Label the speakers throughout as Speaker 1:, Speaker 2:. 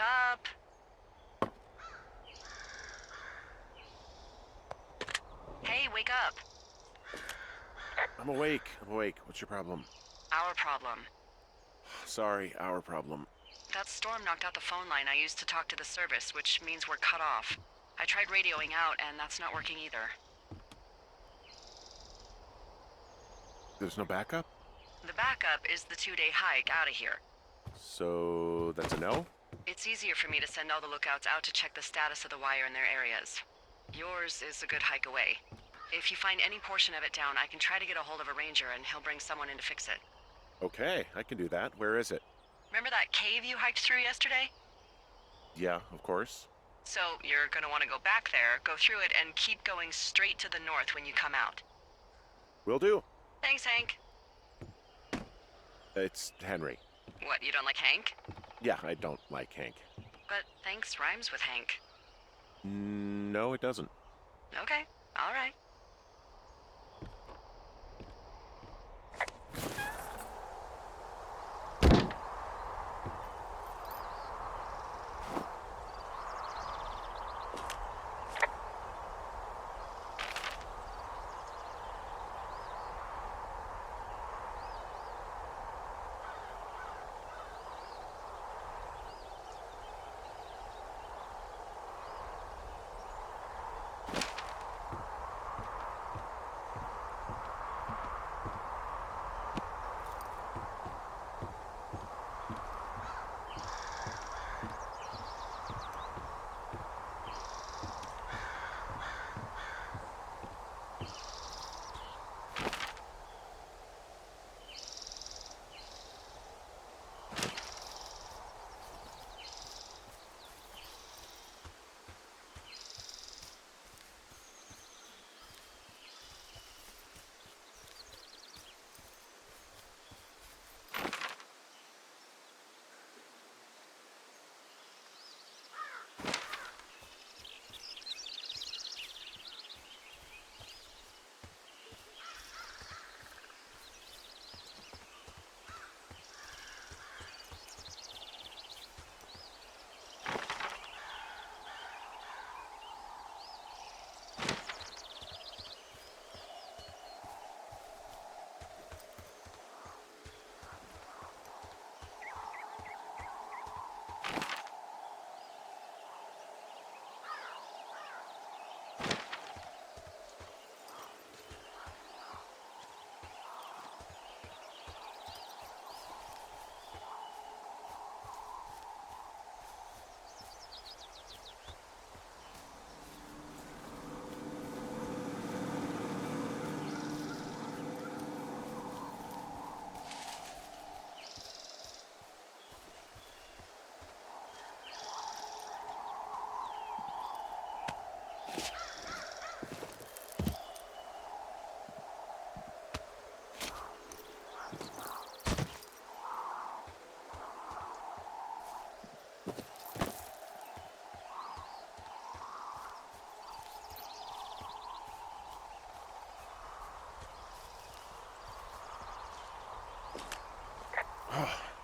Speaker 1: up. Hey, wake up.
Speaker 2: I'm awake. What's your problem?
Speaker 1: Our problem.
Speaker 2: Sorry, our problem.
Speaker 1: That storm knocked out the phone line I used to talk to the service, which means we're cut off. I tried radioing out, and that's not working either.
Speaker 2: There's no backup?
Speaker 1: The backup is the 2-day hike out of here.
Speaker 2: So that's a no?
Speaker 1: It's easier for me to send all the lookouts out to check the status of the wire in their areas. Yours is a good hike away. If you find any portion of it down, I can try to get a hold of a ranger and he'll bring someone in to fix it.
Speaker 2: Okay, I can do that. Where is it?
Speaker 1: Remember that cave you hiked through yesterday?
Speaker 2: Yeah, of course.
Speaker 1: So you're gonna want to go back there, go through it, and keep going straight to the north when you come out.
Speaker 2: Will do.
Speaker 1: Thanks, Hank.
Speaker 2: It's Henry.
Speaker 1: What, you don't like Hank?
Speaker 2: Yeah, I don't like Hank.
Speaker 1: But thanks rhymes with Hank.
Speaker 2: No, it doesn't.
Speaker 1: Okay, all right.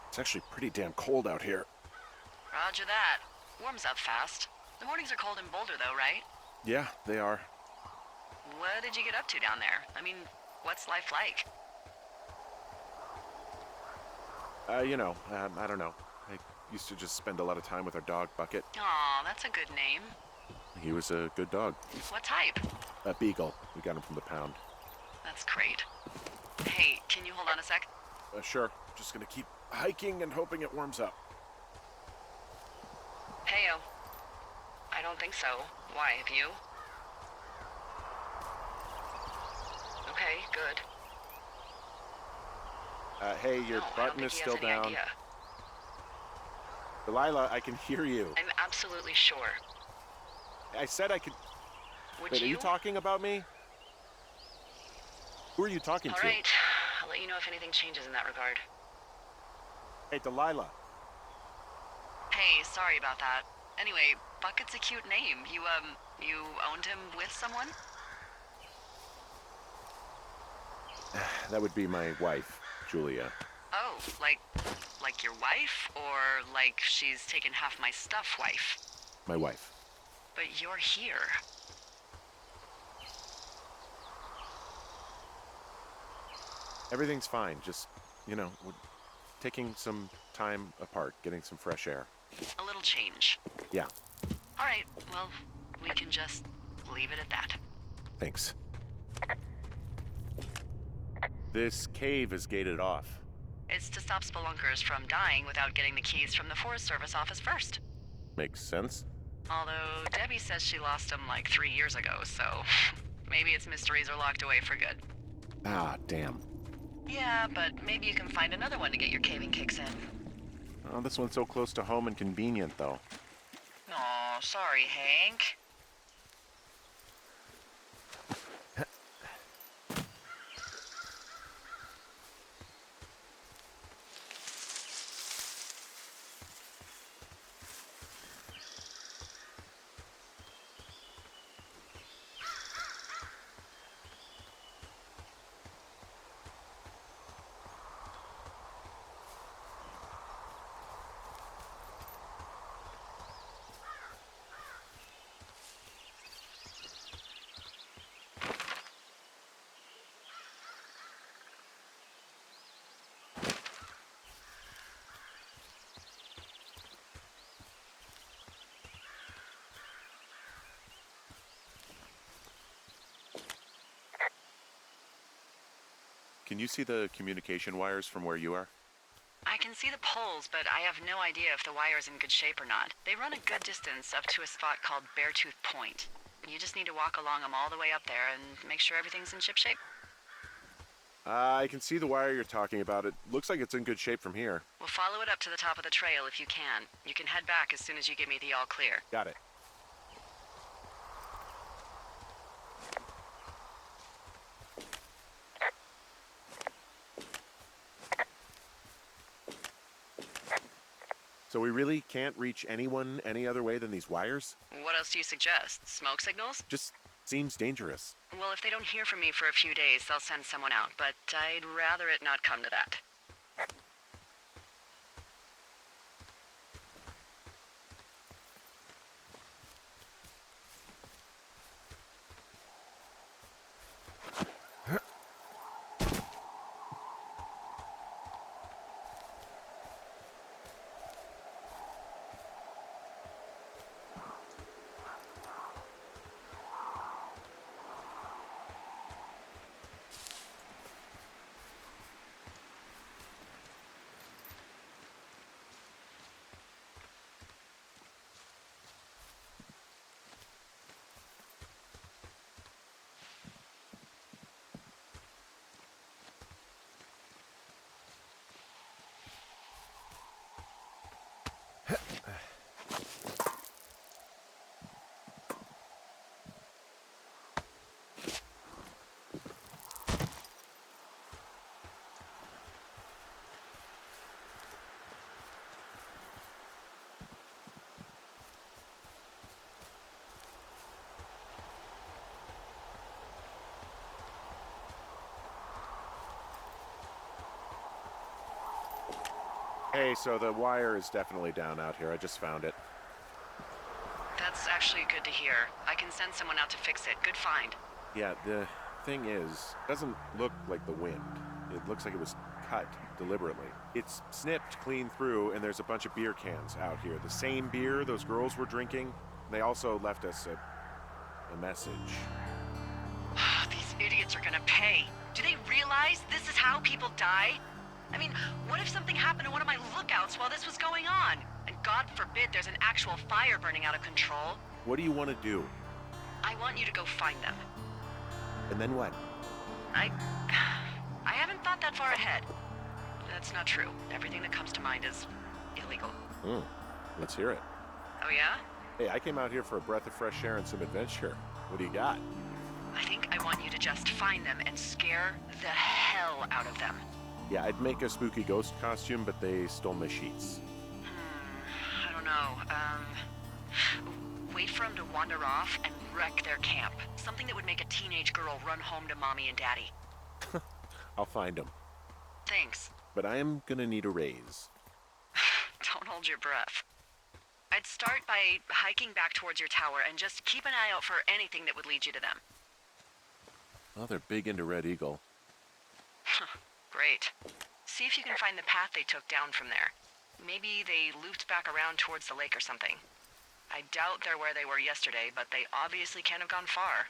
Speaker 2: It's actually pretty damn cold out here.
Speaker 1: Roger that. Warms up fast. The mornings are cold in Boulder, though, right?
Speaker 2: Yeah, they are.
Speaker 1: What did you get up to down there? I mean, what's life like?
Speaker 2: I don't know. I used to just spend a lot of time with our dog, Bucket.
Speaker 1: Aw, that's a good name.
Speaker 2: He was a good dog.
Speaker 1: What type?
Speaker 2: A beagle. We got him from the pound.
Speaker 1: That's great. Hey, can you hold on a sec?
Speaker 2: Sure. Just gonna keep hiking and hoping it warms up.
Speaker 1: Heyo. I don't think so. Why, have you? Okay, good.
Speaker 2: Hey, your
Speaker 1: No, I don't
Speaker 2: button
Speaker 1: think
Speaker 2: is
Speaker 1: he
Speaker 2: still
Speaker 1: has any
Speaker 2: down.
Speaker 1: idea.
Speaker 2: Delilah, I can hear you.
Speaker 1: I'm absolutely sure.
Speaker 2: I said I could...
Speaker 1: Would
Speaker 2: Wait,
Speaker 1: you?
Speaker 2: are you talking about me? Who are you talking
Speaker 1: All
Speaker 2: to?
Speaker 1: right. I'll let you know if anything changes in that regard.
Speaker 2: Hey, Delilah.
Speaker 1: Hey, sorry about that. Anyway, Bucket's a cute name. You owned him with someone?
Speaker 2: That would be my wife, Julia.
Speaker 1: Oh, Like your wife, or like she's taken half my stuff wife?
Speaker 2: My wife.
Speaker 1: But you're here.
Speaker 2: Everything's fine. Just, we're taking some time apart, getting some fresh air.
Speaker 1: A little change.
Speaker 2: Yeah,
Speaker 1: All right, well, we can just leave it at that.
Speaker 2: thanks. This cave is gated off.
Speaker 1: It's to stop spelunkers from dying without getting the keys from the Forest Service office first.
Speaker 2: Makes sense.
Speaker 1: Although Debbie says she lost them like 3 years ago, so maybe its mysteries are locked away for good.
Speaker 2: Ah, damn.
Speaker 1: Yeah, but maybe you can find another one to get your caving kicks in.
Speaker 2: Oh, this one's so close to home and convenient, though.
Speaker 1: Aw, sorry, Hank.
Speaker 2: Can you see the communication wires from where you are?
Speaker 1: I can see the poles, but I have no idea if the wire's in good shape or not. They run a good distance up to a spot called Beartooth Point. You just need to walk along them all the way up there and make sure everything's in ship shape.
Speaker 2: I can see the wire you're talking about. It looks like it's in good shape from here.
Speaker 1: We'll follow it up to the top of the trail if you can. You can head back as soon as you give me the all clear.
Speaker 2: Got it. So we really can't reach anyone any other way than these wires?
Speaker 1: What else do you suggest? Smoke signals?
Speaker 2: Just seems dangerous.
Speaker 1: Well, if they don't hear from me for a few days, they'll send someone out, but I'd rather it not come to that.
Speaker 2: Hey, so the wire is definitely down out here. I just found it.
Speaker 1: That's actually good to hear. I can send someone out to fix it. Good find.
Speaker 2: Yeah, the thing is, it doesn't look like the wind. It looks like it was cut deliberately. It's snipped clean through, and there's a bunch of beer cans out here. The same beer those girls were drinking. They also left us a message.
Speaker 1: These idiots are gonna pay. Do they realize this is how people die? I mean, what if something happened to one of my lookouts while this was going on? And God forbid there's an actual fire burning out of control.
Speaker 2: What do you want to do?
Speaker 1: I want you to go find them.
Speaker 2: And then what?
Speaker 1: I haven't thought that far ahead. That's not true. Everything that comes to mind is illegal.
Speaker 2: Let's hear it.
Speaker 1: Oh yeah?
Speaker 2: Hey, I came out here for a breath of fresh air and some adventure. What do you got?
Speaker 1: I think I want you to just find them and scare the hell out of them.
Speaker 2: Yeah, I'd make a spooky ghost costume, but they stole my sheets.
Speaker 1: I don't know. Wait for them to wander off and wreck their camp. Something that would make a teenage girl run home to mommy and daddy.
Speaker 2: I'll find them.
Speaker 1: Thanks.
Speaker 2: but I am gonna need a raise.
Speaker 1: Don't hold your breath. I'd start by hiking back towards your tower and just keep an eye out for anything that would lead you to them.
Speaker 2: Well, they're big into Red Eagle.
Speaker 1: Great. See if you can find the path they took down from there. Maybe they looped back around towards the lake or something. I doubt they're where they were yesterday, but they obviously can't have gone far.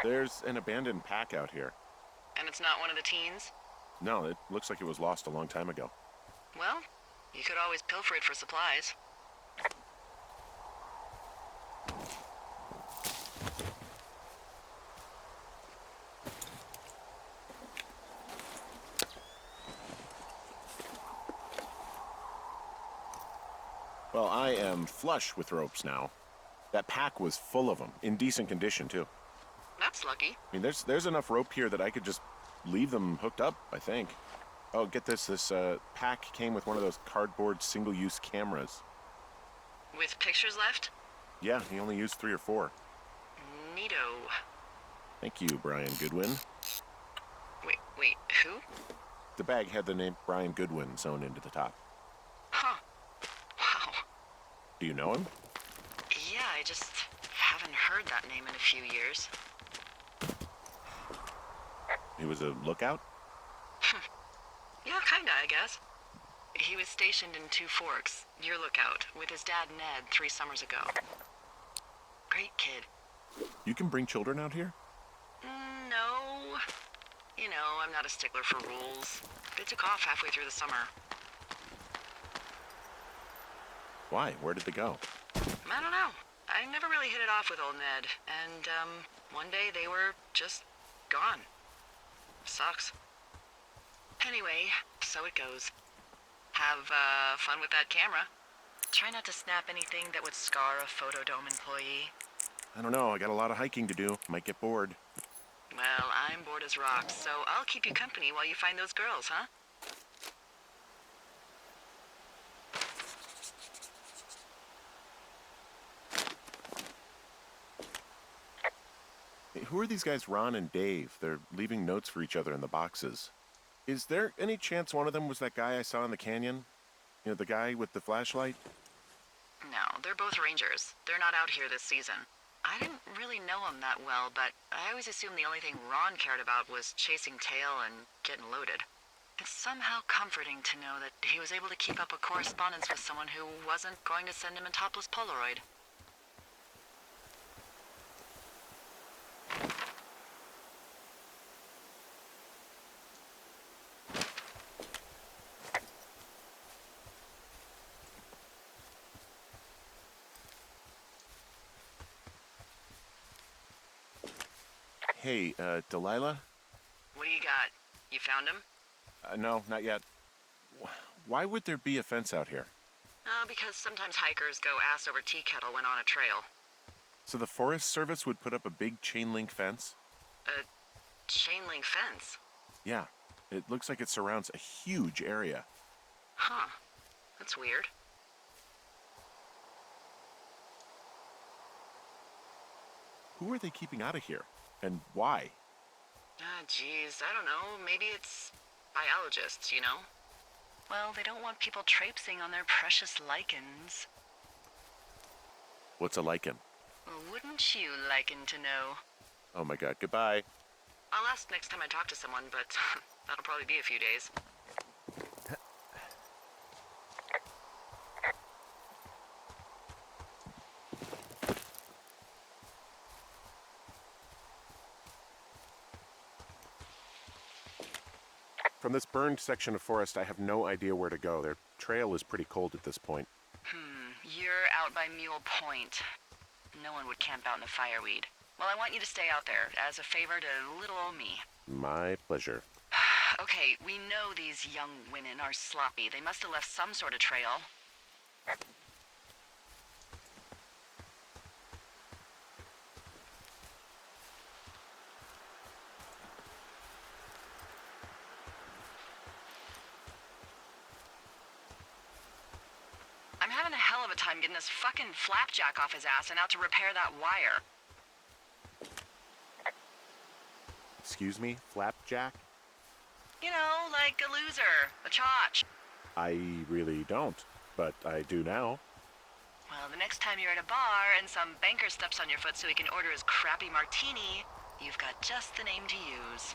Speaker 2: There's an abandoned pack out here.
Speaker 1: And it's not one of the teens?
Speaker 2: No, it looks like it was lost a long time ago.
Speaker 1: Well, you could always pilfer it for supplies.
Speaker 2: Well, I am flush with ropes now. That pack was full of them, in decent condition, too.
Speaker 1: That's lucky.
Speaker 2: I mean, there's enough rope here that I could just leave them hooked up, I think. Oh, get this. This pack came with one of those cardboard single-use cameras.
Speaker 1: With pictures left?
Speaker 2: Yeah, he only used 3 or 4.
Speaker 1: Neato.
Speaker 2: Thank you, Brian Goodwin.
Speaker 1: Wait, who?
Speaker 2: The bag had the name Brian Goodwin sewn into the top.
Speaker 1: Huh. Wow.
Speaker 2: Do you know him?
Speaker 1: Yeah, I just haven't heard that name in a few years.
Speaker 2: He was a lookout?
Speaker 1: Yeah, kinda, I guess. He was stationed in Two Forks, your lookout, with his dad Ned 3 summers ago. Great kid.
Speaker 2: You can bring children out here?
Speaker 1: No. You know, I'm not a stickler for rules. They took off halfway through the summer.
Speaker 2: Why? Where did they go?
Speaker 1: I don't know. I never really hit it off with old Ned, and, one day they were just gone. Sucks. Anyway, so it goes. Have, fun with that camera. Try not to snap anything that would scar a Photodome employee.
Speaker 2: I don't know. I got a lot of hiking to do. Might get bored.
Speaker 1: Well, I I'm bored as rocks, so I'll keep you company while you find those girls, huh?
Speaker 2: Hey, who are these guys, Ron and Dave? They're leaving notes for each other in the boxes. Is there any chance one of them was that guy I saw in the canyon? You know, the guy with the flashlight?
Speaker 1: No, they're both rangers. They're not out here this season. I didn't really know him that well, but I always assumed the only thing Ron cared about was chasing tail and getting loaded. It's somehow comforting to know that he was able to keep up a correspondence with someone who wasn't going to send him a topless Polaroid.
Speaker 2: Hey, Delilah?
Speaker 1: What do you got? You found him?
Speaker 2: No, not yet. Why would there be a fence out here?
Speaker 1: Because sometimes hikers go ass over tea kettle when on a trail.
Speaker 2: So the Forest Service would put up a big chain link fence?
Speaker 1: A chain link fence?
Speaker 2: Yeah, it looks like it surrounds a huge area.
Speaker 1: Huh. That's weird.
Speaker 2: Who are they keeping out of here? And why?
Speaker 1: Geez, I don't know. Maybe it's biologists, you know? Well, they don't want people traipsing on their precious lichens.
Speaker 2: What's a lichen?
Speaker 1: Well, wouldn't you liken to know?
Speaker 2: Oh my god, goodbye.
Speaker 1: I'll ask next time I talk to someone, but that'll probably be a few days.
Speaker 2: From this burned section of forest, I have no idea where to go. Their trail is pretty cold at this point.
Speaker 1: You're out by Mule Point. No one would camp out in the fireweed. Well, I want you to stay out there, as a favor to little old me.
Speaker 2: My pleasure.
Speaker 1: Okay, we know these young women are sloppy. They must have left some sort of trail. I'm having a hell of a time getting this fucking flapjack off his ass and out to repair that wire.
Speaker 2: Excuse me, Flapjack?
Speaker 1: You know, like a loser, a chotch.
Speaker 2: I really don't, but I do now.
Speaker 1: Well, the next time you're at a bar and some banker steps on your foot so he can order his crappy martini, you've got just the name to use.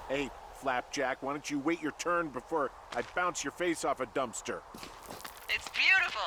Speaker 2: Hey, Flapjack, why don't you wait your turn before I bounce your face off a dumpster?
Speaker 1: It's beautiful!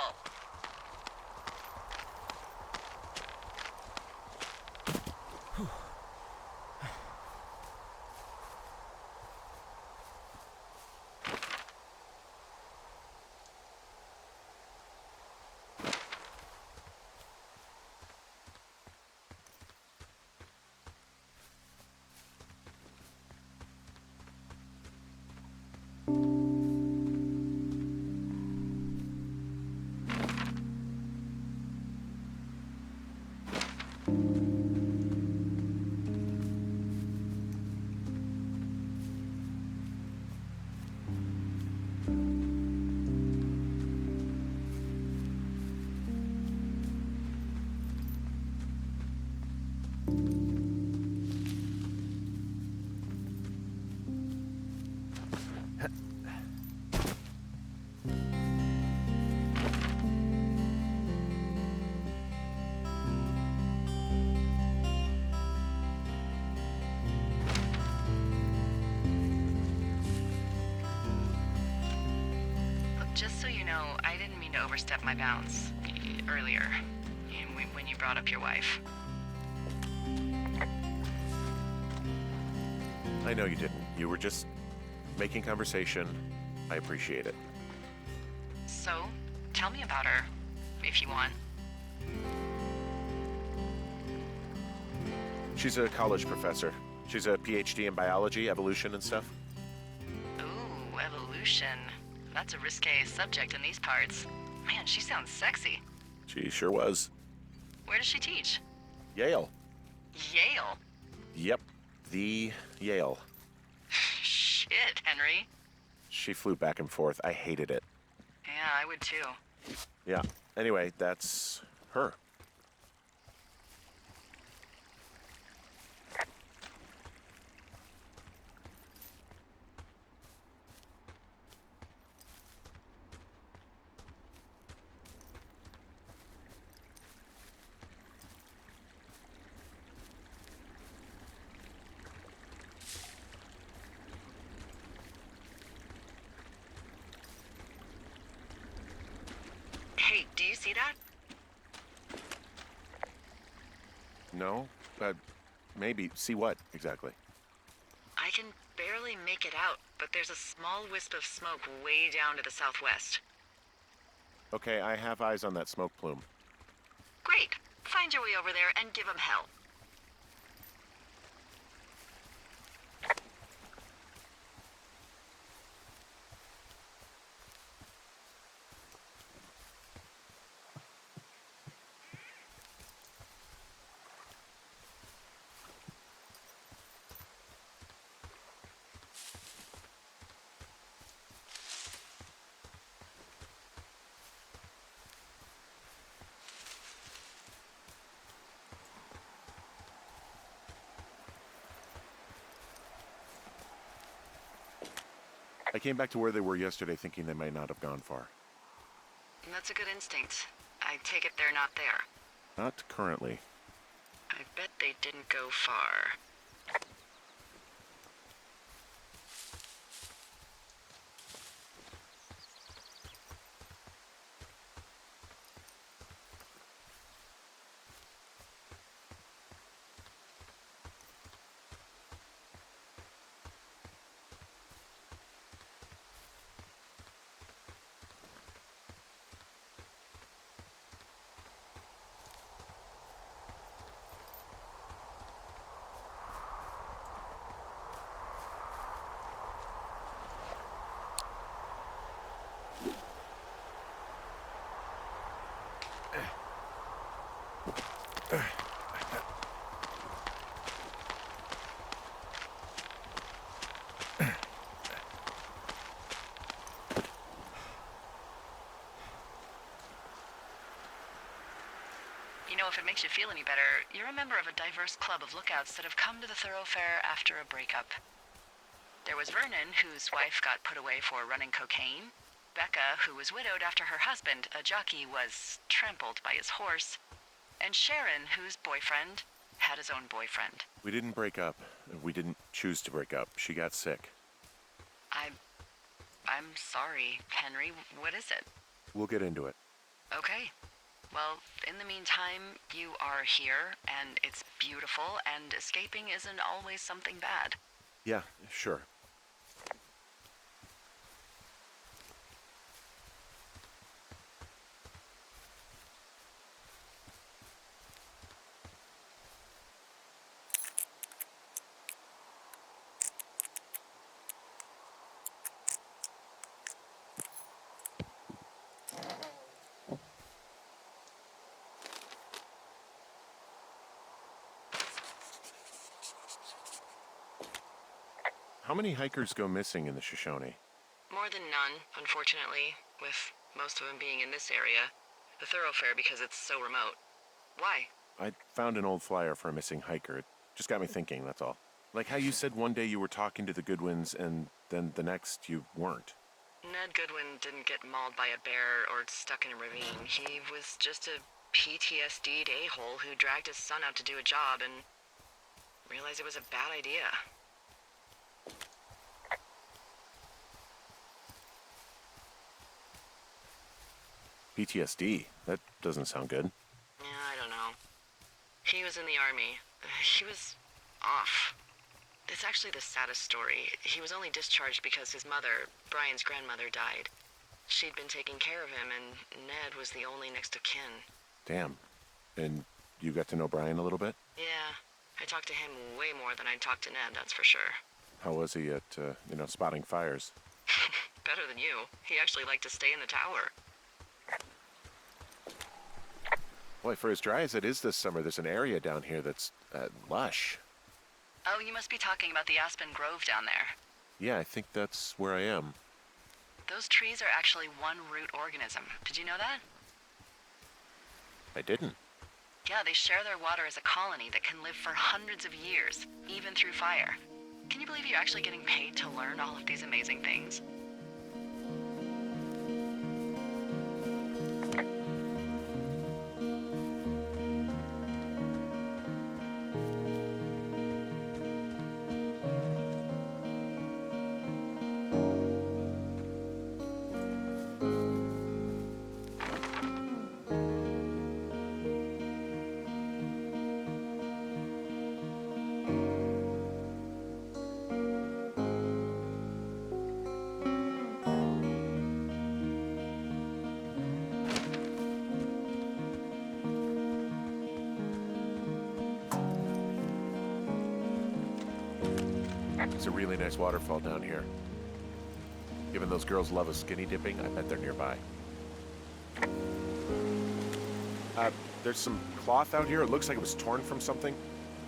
Speaker 1: Just so you know, I didn't mean to overstep my bounds earlier when you brought up your wife.
Speaker 2: I know you didn't. You were just making conversation. I appreciate it.
Speaker 1: So, tell me about her, if you want.
Speaker 2: She's a college professor. She's a PhD in biology, evolution, and stuff.
Speaker 1: Ooh, evolution. That's a risque subject in these parts. Man, she sounds sexy.
Speaker 2: She sure was.
Speaker 1: Where does she teach?
Speaker 2: Yale.
Speaker 1: Yale?
Speaker 2: Yep, the Yale.
Speaker 1: Shit, Henry.
Speaker 2: She flew back and forth. I hated it.
Speaker 1: Yeah, I would too.
Speaker 2: Yeah, anyway, that's her.
Speaker 1: Hey, do you see that?
Speaker 2: No? Maybe. See what, exactly?
Speaker 1: I can barely make it out, but there's a small wisp of smoke way down to the southwest.
Speaker 2: Okay, I have eyes on that smoke plume.
Speaker 1: Great. Find your way over there and give them hell.
Speaker 2: I came back to where they were yesterday thinking they might not have gone far.
Speaker 1: That's a good instinct. I take it they're not there.
Speaker 2: Not currently.
Speaker 1: I bet they didn't go far. You know, if it makes you feel any better, you're a member of a diverse club of lookouts that have come to the thoroughfare after a breakup. There was Vernon, whose wife got put away for running cocaine. Becca, who was widowed after her husband, a jockey, was trampled by his horse. And Sharon, whose boyfriend had his own boyfriend.
Speaker 2: We didn't break up. We didn't choose to break up. She got sick.
Speaker 1: I'm sorry, Henry. What is it?
Speaker 2: We'll get into it.
Speaker 1: Okay. Well, in the meantime, you are here, and it's beautiful, and escaping isn't always something bad.
Speaker 2: Yeah, sure. How many hikers go missing in the Shoshone?
Speaker 1: More than none, unfortunately, with most of them being in this area. The thoroughfare because it's so remote. Why?
Speaker 2: I found an old flyer for a missing hiker. It just got me thinking, that's all. Like how you said one day you were talking to the Goodwins and then the next you weren't.
Speaker 1: Ned Goodwin didn't get mauled by a bear or stuck in a ravine. He was just a PTSD'd a-hole who dragged his son out to do a job and realized it was a bad idea.
Speaker 2: PTSD? That doesn't sound good.
Speaker 1: Yeah, I don't know. He was in the army. He was off. It's actually the saddest story. He was only discharged because his mother, Brian's grandmother, died. She'd been taking care of him, and Ned was the only next of kin.
Speaker 2: Damn. And you got to know Brian a little bit?
Speaker 1: Yeah, I talked to him way more than I'd talked to Ned, that's for sure.
Speaker 2: How was he at, spotting fires?
Speaker 1: Better than you. He actually liked to stay in the tower.
Speaker 2: Boy, for as dry as it is this summer, there's an area down here that's Lush.
Speaker 1: Oh, you must be talking about the Aspen Grove down there.
Speaker 2: Yeah, I think that's where I am.
Speaker 1: Those trees are actually one root organism. Did you know that?
Speaker 2: I didn't.
Speaker 1: Yeah, they share their water as a colony that can live for hundreds of years, even through fire. Can you believe you're actually getting paid to learn all of these amazing things?
Speaker 2: It's a really nice waterfall down here. Given those girls love a skinny dipping, I bet they're nearby. There's some cloth out here. It looks like it was torn from something.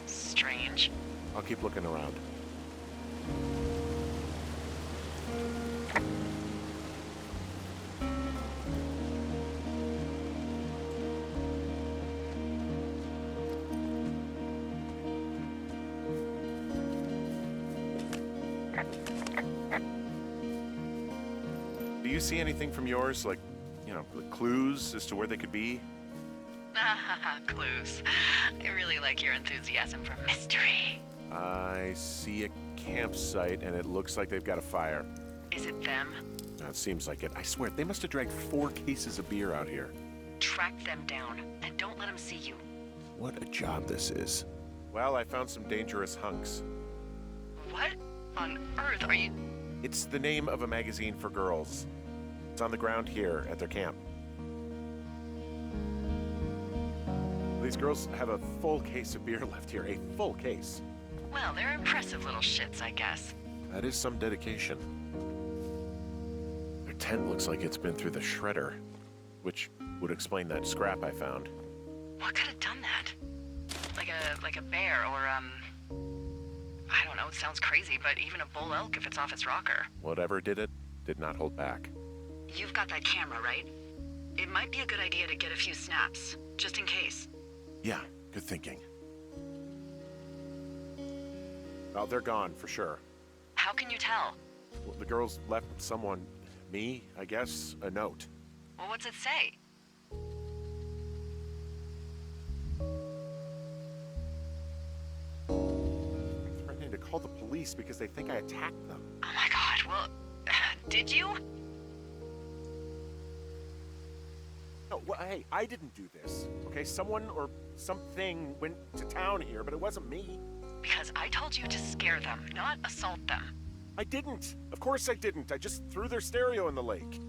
Speaker 1: Strange.
Speaker 2: I'll keep looking around. Do you see anything from yours, like, clues as to where they could be?
Speaker 1: Clues. I really like your enthusiasm for mystery.
Speaker 2: I see a campsite, and it looks like they've got a fire.
Speaker 1: Is it them?
Speaker 2: It seems like it. I swear, they must have dragged 4 cases of beer out here.
Speaker 1: Track them down, and don't let them see you.
Speaker 2: What a job this is. Well, I found some dangerous hunks.
Speaker 1: What on earth are you...
Speaker 2: It's the name of a magazine for girls. It's on the ground here at their camp. These girls have a full case of beer left here, a full case.
Speaker 1: Well, they're impressive little shits, I guess.
Speaker 2: That is some dedication. Their tent looks like it's been through the shredder, which would explain that scrap I found.
Speaker 1: What could have done that? Like a bear or, I don't know, it sounds crazy, but even a bull elk if it's off its rocker.
Speaker 2: Whatever did it, did not hold back.
Speaker 1: You've got that camera, right? It might be a good idea to get a few snaps, just in case.
Speaker 2: Yeah, good thinking. Well, they're gone, for sure.
Speaker 1: How can you tell?
Speaker 2: Well, the girls left someone, me, I guess, a note.
Speaker 1: Well, what's it say?
Speaker 2: Threatening to call the police because they think I attacked them.
Speaker 1: Oh my god, well, did you?
Speaker 2: No, well, hey, I didn't do this, okay? Someone or something went to town here, but it wasn't me.
Speaker 1: Because I told you to scare them, not assault them.
Speaker 2: I didn't. Of course I didn't. I just threw their stereo in the lake.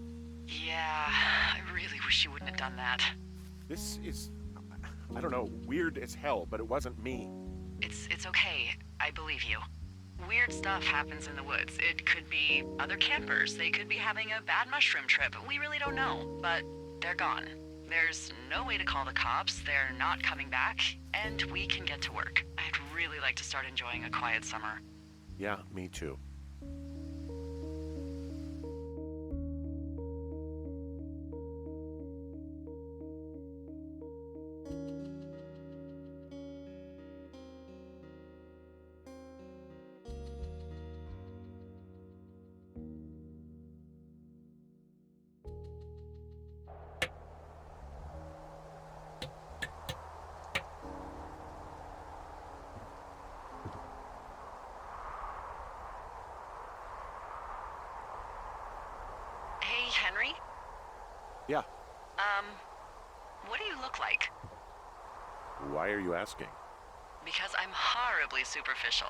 Speaker 1: Yeah, I really wish you wouldn't have done that.
Speaker 2: This is, I don't know, weird as hell, but it wasn't me.
Speaker 1: It's okay. I believe you. Weird stuff happens in the woods. It could be other campers. They could be having a bad mushroom trip. We really don't know, but they're gone. There's no way to call the cops. They're not coming back, and we can get to work. I'd really like to start enjoying a quiet summer.
Speaker 2: Yeah, me too.
Speaker 1: Henry?
Speaker 2: Yeah.
Speaker 1: What do you look like?
Speaker 2: Why are you asking?
Speaker 1: Because I'm horribly superficial.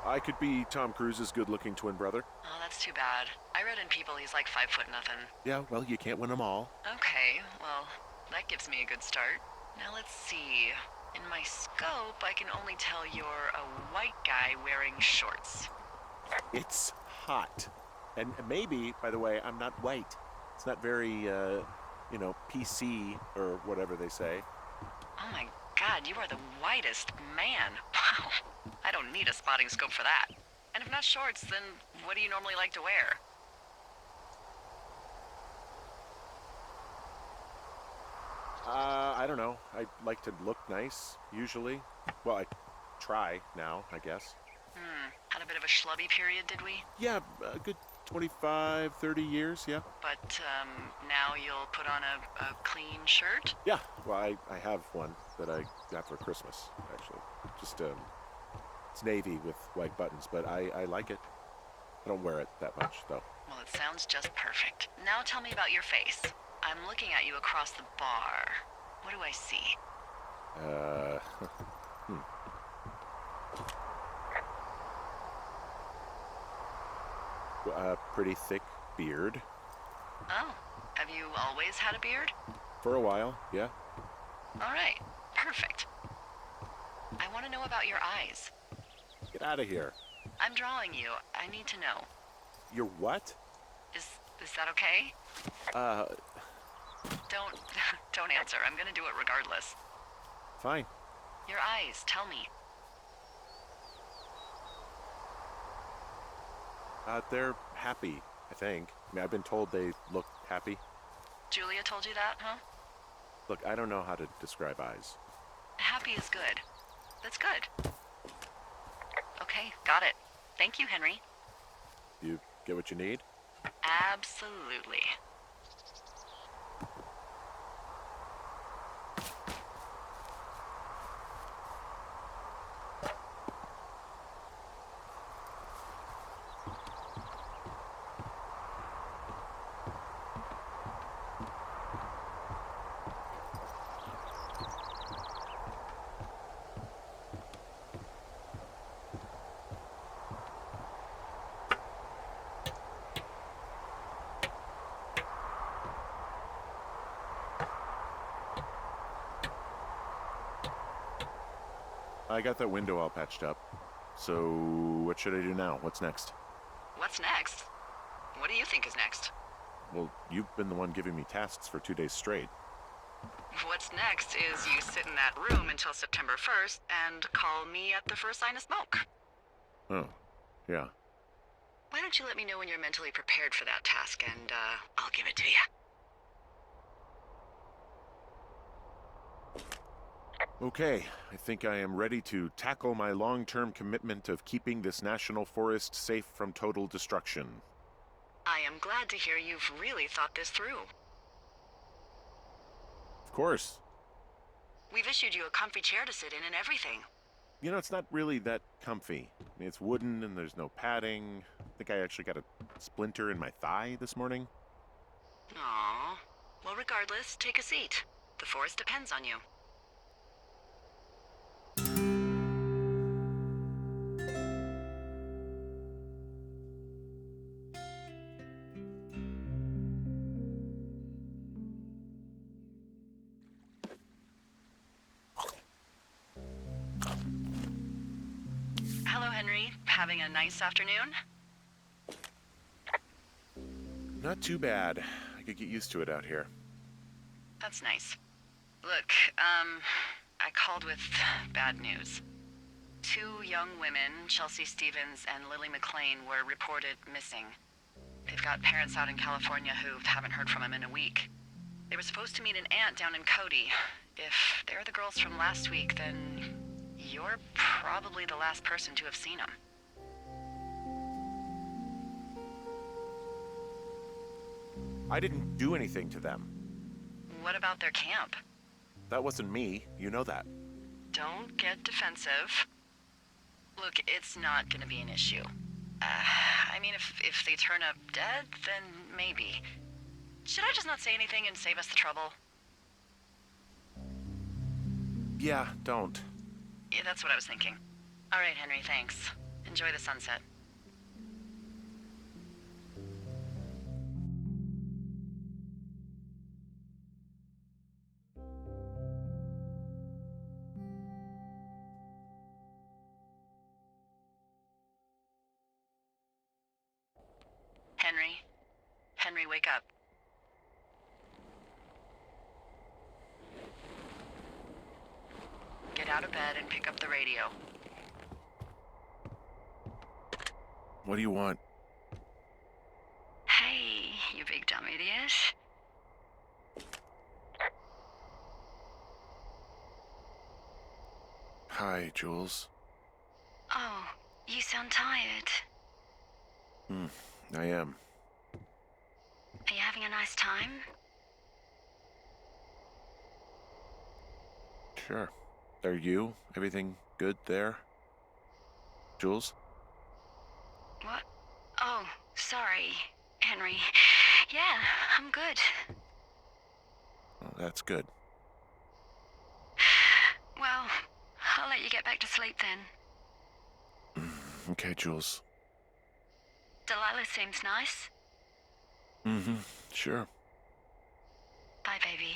Speaker 2: I could be Tom Cruise's good-looking twin brother.
Speaker 1: Oh, that's too bad. I read in People he's like 5 foot nothing.
Speaker 2: Yeah, well, you can't win them all.
Speaker 1: Okay, well, that gives me a good start. Now let's see. In my scope, I can only tell you're a white guy wearing shorts.
Speaker 2: It's hot. And maybe, by the way, I'm not white. It's not very, PC or whatever they say.
Speaker 1: Oh my God, you are the whitest man. Wow. I don't need a spotting scope for that. And if not shorts, then what do you normally like to wear?
Speaker 2: I don't know. I like to look nice, usually. Well, I try now, I guess.
Speaker 1: Had a bit of a schlubby period, did we?
Speaker 2: Yeah, a good 25, 30 years, yeah.
Speaker 1: But, now you'll put on a clean shirt?
Speaker 2: Yeah, well, I have one that I got for Christmas, actually. Just, it's navy with white buttons, but I like it. I don't wear it that much, though.
Speaker 1: Well, it sounds just perfect. Now tell me about your face. I'm looking at you across the bar. What do I see?
Speaker 2: A pretty thick beard.
Speaker 1: Oh, have you always had a beard?
Speaker 2: For a while, yeah.
Speaker 1: All right, perfect. I want to know about your eyes.
Speaker 2: Get out of here.
Speaker 1: I'm drawing you. I need to know.
Speaker 2: You're what?
Speaker 1: Is that okay? Don't answer. I'm gonna do it regardless.
Speaker 2: Fine.
Speaker 1: Your eyes, tell me.
Speaker 2: They're happy, I think. I mean, I've been told they look happy.
Speaker 1: Julia told you that, huh?
Speaker 2: Look, I don't know how to describe eyes.
Speaker 1: Happy is good. That's good. Okay, got it. Thank you, Henry.
Speaker 2: You get what you need?
Speaker 1: Absolutely.
Speaker 2: I got that window all patched up. So, what should I do now? What's next?
Speaker 1: What's next? What do you think is next?
Speaker 2: Well, you've been the one giving me tasks for 2 days straight.
Speaker 1: What's next is you sit in that room until September 1st and call me at the first sign of smoke.
Speaker 2: Oh, yeah.
Speaker 1: Why don't you let me know when you're mentally prepared for that task and, I'll give it to you.
Speaker 2: Okay, I think I am ready to tackle my long-term commitment of keeping this national forest safe from total destruction.
Speaker 1: I am glad to hear you've really thought this through.
Speaker 2: Of course.
Speaker 1: We've issued you a comfy chair to sit in and everything.
Speaker 2: You know, it's not really that comfy. I mean, it's wooden and there's no padding. I think I actually got a splinter in my thigh this morning.
Speaker 1: Aww. Well, regardless, take a seat. The forest depends on you. Hello, Henry. Having a nice afternoon?
Speaker 2: Not too bad. I could get used to it out here.
Speaker 1: That's nice. Look, I called with bad news. 2 young women, Chelsea Stevens and Lily McLean, were reported missing. They've got parents out in California who haven't heard from them in a week. They were supposed to meet an aunt down in Cody. If they're the girls from last week, then you're probably the last person to have seen them.
Speaker 2: I didn't do anything to them.
Speaker 1: What about their camp?
Speaker 2: That wasn't me. You know that.
Speaker 1: Don't get defensive. Look, it's not gonna be an issue. I mean, if they turn up dead, then maybe. Should I just not say anything and save us the trouble?
Speaker 2: Yeah, don't.
Speaker 1: Yeah, that's what I was thinking. All right, Henry, thanks. Enjoy the sunset. Henry? Henry, wake up. out of bed and pick up the radio.
Speaker 2: What do you want?
Speaker 1: Hey, you big dumb idiot.
Speaker 2: Hi, Jules.
Speaker 1: Oh, you sound tired.
Speaker 2: I am.
Speaker 1: Are you having a nice time?
Speaker 2: Sure. Are you? Everything good there? Jules?
Speaker 1: What? Oh, sorry, Henry. Yeah, I'm good.
Speaker 2: Oh, that's good.
Speaker 1: Well, I'll let you get back to sleep then.
Speaker 2: Okay, Jules.
Speaker 1: Delilah seems nice.
Speaker 2: Sure.
Speaker 1: Bye, baby.